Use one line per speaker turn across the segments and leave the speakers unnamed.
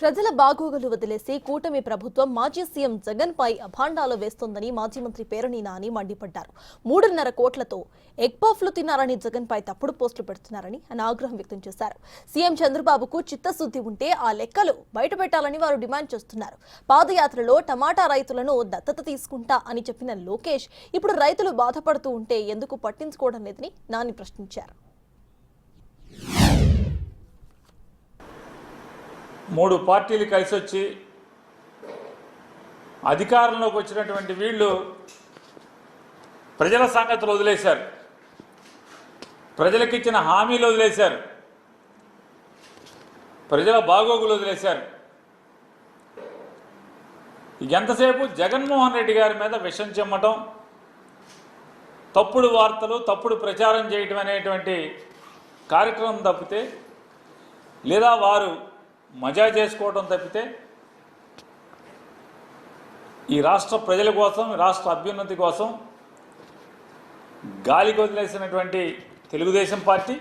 ప్రజల బాగోగులు వదిలేసి కూటమి ప్రభుత్వం మాజీ సీఎం జగన్ పై అభాండాలు వేస్తోందని మాజీ మంత్రి పేరణి నాని మండిపడ్డారు. 3.5 కోట్లతో ఎగ్ పఫ్లు తిన్నారని జగన్ పై తప్పుడు పోస్టులు పెడుతున్నారని ఆయన ఆగ్రహం వ్యక్తం చేశారు. సీఎం చంద్రబాబుకు చిత్తశుద్ధి ఉంటే ఆ లెక్కలు బయటపెట్టాలని వారు డిమాండ్ చేస్తున్నారు. పాదయాత్రలో టమాటా రైతులను దత్తత తీసుకుంటా అని చెప్పిన లోకేష్ ఇప్పుడు రైతులు బాధపడుతూ ఉంటే ఎందుకు పట్టించుకోవడం లేదని నాని ప్రశ్నించారు.
3 పార్టీలు కలిసి వచ్చి అధికారంలోకి వచ్చినటువంటి వీళ్ళు ప్రజల సంగతులు వదిలేశారు, ప్రజలకు ఇచ్చిన హామీలు వదిలేశారు, ప్రజల బాగోగులు వదిలేశారు. ఎంతసేపు జగన్మోహన్ రెడ్డి గారి మీద విషం చెమ్మటం, తప్పుడు వార్తలు, తప్పుడు ప్రచారం చేయటం అనేటువంటి కార్యక్రమం తప్పితే, లేదా వారు మజా చేసుకోవడం తప్పితే ఈ రాష్ట్ర ప్రజల కోసం, రాష్ట్ర అభ్యున్నతి కోసం గాలికి వదిలేసినటువంటి తెలుగుదేశం పార్టీ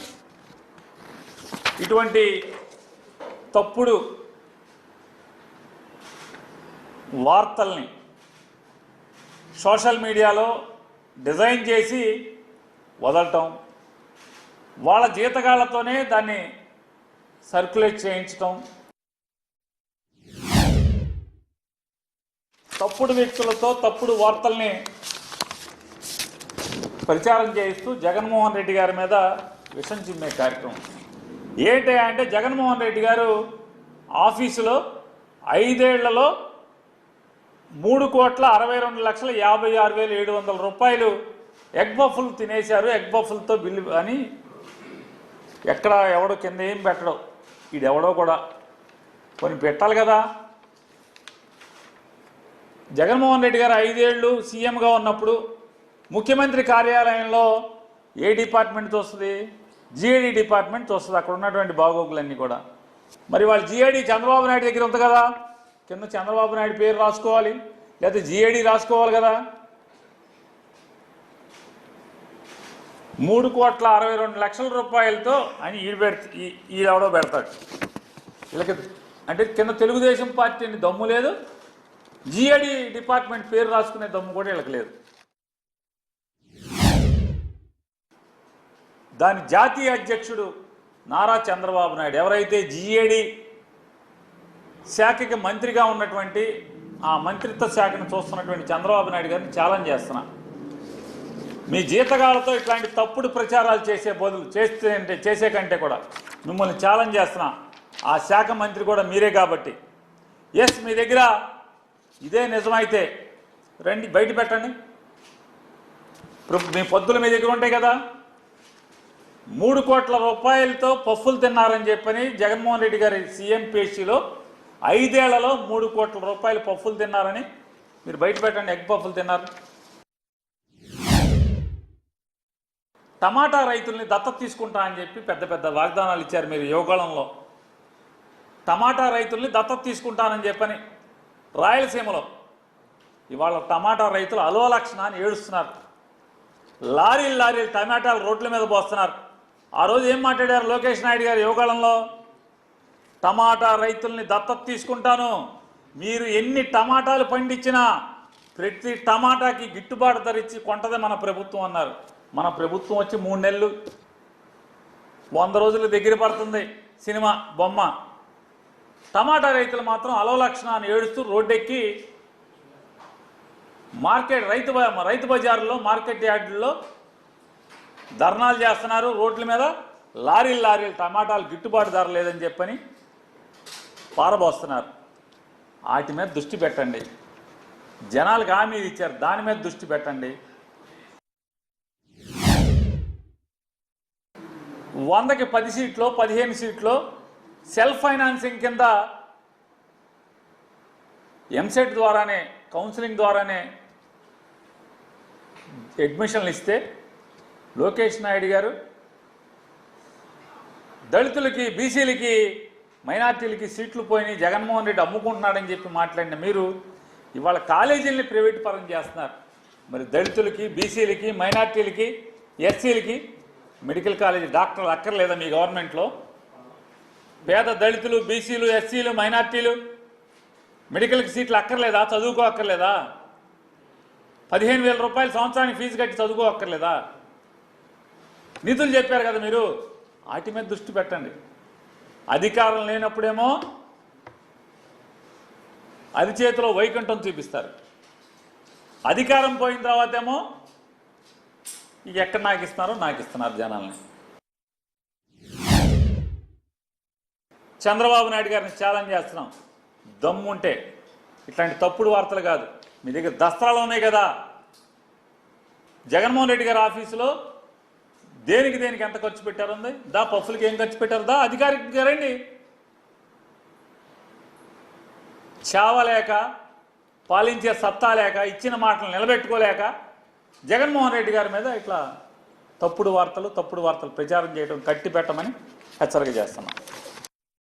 ఇటువంటి తప్పుడు వార్తల్ని సోషల్ మీడియాలో డిజైన్ చేసి వదలటం, వాళ్ళ జీతగాళ్లతోనే దాన్ని సర్క్యులేట్ చేయించటం, తప్పుడు వ్యక్తులతో తప్పుడు వార్తల్ని ప్రచారం చేయిస్తూ జగన్మోహన్ రెడ్డి గారి మీద విషం చిమ్మే కార్యక్రమం. ఏంటి అంటే జగన్మోహన్ రెడ్డి గారు ఆఫీసులో 5 ఏళ్లలో 3,62,56,700 రూపాయలు ఎగ్ బఫ్లు తినేశారు, ఎగ్ బఫ్లతో బిల్లు అని ఎక్కడ ఎవడో కింద ఏం పెట్టడం, ఈడెవడో కూడా కొన్ని పెట్టాలి కదా. జగన్మోహన్ రెడ్డి గారు 5 ఏళ్ళు సీఎంగా ఉన్నప్పుడు ముఖ్యమంత్రి కార్యాలయంలో ఏ డిపార్ట్మెంట్తో వస్తుంది? జిఏడి డిపార్ట్మెంట్తో వస్తుంది. అక్కడ ఉన్నటువంటి బాగోగులన్నీ కూడా. మరి వాళ్ళు జిఏడి చంద్రబాబు నాయుడు దగ్గర ఉంది కదా, కింద చంద్రబాబు నాయుడు పేరు రాసుకోవాలి, లేకపోతే జిఏడి రాసుకోవాలి కదా. 3,62,00,000 రూపాయలతో అని ఈడెవడో పెడతాడు. వీళ్ళకి అంటే కింద తెలుగుదేశం పార్టీని దమ్ము లేదు, జిఏడి డిపార్ట్మెంట్ పేరు రాసుకునే దమ్ము కూడా వీళ్ళకి లేదు. దాని జాతీయ అధ్యక్షుడు నారా చంద్రబాబు నాయుడు ఎవరైతే జిఏడి శాఖకి మంత్రిగా ఉన్నటువంటి ఆ మంత్రిత్వ శాఖను చూస్తున్నటువంటి చంద్రబాబు నాయుడు గారిని ఛాలెంజ్ చేస్తున్నా, మీ జీతగాళ్లతో ఇట్లాంటి తప్పుడు ప్రచారాలు చేసే కంటే కూడా మిమ్మల్ని ఛాలెంజ్ చేస్తున్నా. ఆ శాఖ మంత్రి కూడా మీరే కాబట్టి, ఎస్ మీ దగ్గర ఇదే నిజమైతే రండి బయట పెట్టండి. మీ పొద్దులు మీ దగ్గర ఉంటాయి కదా. 3 కోట్ల రూపాయలతో పఫ్ఫులు తిన్నారని చెప్పని జగన్మోహన్ రెడ్డి గారి సీఎం పేషీలో 5 ఏళ్లలో 3 కోట్ల రూపాయలు పఫ్ఫులు తిన్నారని మీరు బయట పెట్టండి. ఎగ్ పఫ్ఫులు తిన్నారు. టమాటా రైతుల్ని దత్తత తీసుకుంటా అని చెప్పి పెద్ద పెద్ద వాగ్దానాలు ఇచ్చారు మీరు యువకాలంలో. టమాటా రైతుల్ని దత్తత తీసుకుంటానని చెప్పని రాయలసీమలో ఇవాళ టమాటా రైతులు అలోలక్షణాన్ని ఏడుస్తున్నారు. లారీలు టమాటాలు రోడ్ల మీద పోస్తున్నారు. ఆ రోజు ఏం మాట్లాడారు లోకేష్ నాయుడు గారు యువకాలంలో? టమాటా రైతుల్ని దత్తత తీసుకుంటాను, మీరు ఎన్ని టమాటాలు పండించినా ప్రతి టమాటాకి గిట్టుబాటు ధర ఇచ్చి కొంటదే మన ప్రభుత్వం అన్నారు. మన ప్రభుత్వం వచ్చి 3 నెలలు 100 రోజులు దగ్గర పడుతుంది సినిమా బొమ్మ. టమాటా రైతులు మాత్రం అలోలక్షణాన్ని ఏడుస్తూ రోడ్డెక్కి రైతు బజారులో మార్కెట్ యార్డుల్లో ధర్నాలు చేస్తున్నారు. రోడ్ల మీద లారీలు టమాటాలు గిట్టుబాటు ధర లేదని చెప్పని పారబోస్తున్నారు. వాటి మీద దృష్టి పెట్టండి. జనాలకు హామీ ఇచ్చారు, దాని మీద దృష్టి పెట్టండి. 100కి 10 సీట్లో 15 సీట్లో సెల్ఫ్ ఫైనాన్సింగ్ కింద ఎంసెట్ ద్వారానే కౌన్సిలింగ్ ద్వారానే అడ్మిషన్లు ఇస్తే లోకేష్ నాయుడు గారు దళితులకి, బీసీలకి, మైనార్టీలకి సీట్లు పోయినాయి, జగన్మోహన్ రెడ్డి అమ్ముకుంటున్నాడని చెప్పి మాట్లాడిన మీరు ఇవాళ కాలేజీలని ప్రైవేట్ పరం చేస్తున్నారు. మరి దళితులకి, బీసీలకి, ఎస్సీలకి మెడికల్ కాలేజీ డాక్టర్లు అక్కర్లేదా మీ గవర్నమెంట్లో? పేద దళితులు, బీసీలు, ఎస్సీలు, మైనార్టీలు మెడికల్కి సీట్లు అక్కర్లేదా? చదువుకో అక్కర్లేదా? 15,000 రూపాయలు సంవత్సరానికి ఫీజు కట్టి చదువుకో అక్కర్లేదా? నిధులు చెప్పారు కదా మీరు, వాటి మీద దృష్టి పెట్టండి. అధికారం లేనప్పుడేమో అది చేతిలో వైకుంఠం చూపిస్తారు, అధికారం పోయిన తర్వాత ఏమో ఇక ఎక్కడ నాకు ఇస్తున్నారు జనాల్ని. చంద్రబాబు నాయుడు గారిని ఛాలెంజ్ చేస్తున్నాం, దమ్ముంటే ఇట్లాంటి తప్పుడు వార్తలు కాదు, మీ దగ్గర దస్త్రాలు ఉన్నాయి కదా. జగన్మోహన్ రెడ్డి గారి ఆఫీసులో దేనికి ఎంత ఖర్చు పెట్టారుంది, దా పఫ్ఫులకి ఏం ఖర్చు పెట్టారు, దా అధికారికంగా రండి. చావలేక, పాలించే సత్తా లేక, ఇచ్చిన మాటలు నిలబెట్టుకోలేక జగన్మోహన్ రెడ్డి గారి మీద ఇట్లా తప్పుడు వార్తలు ప్రచారం చేయడం కట్టి పెట్టమని హెచ్చరిక చేస్తున్నాం.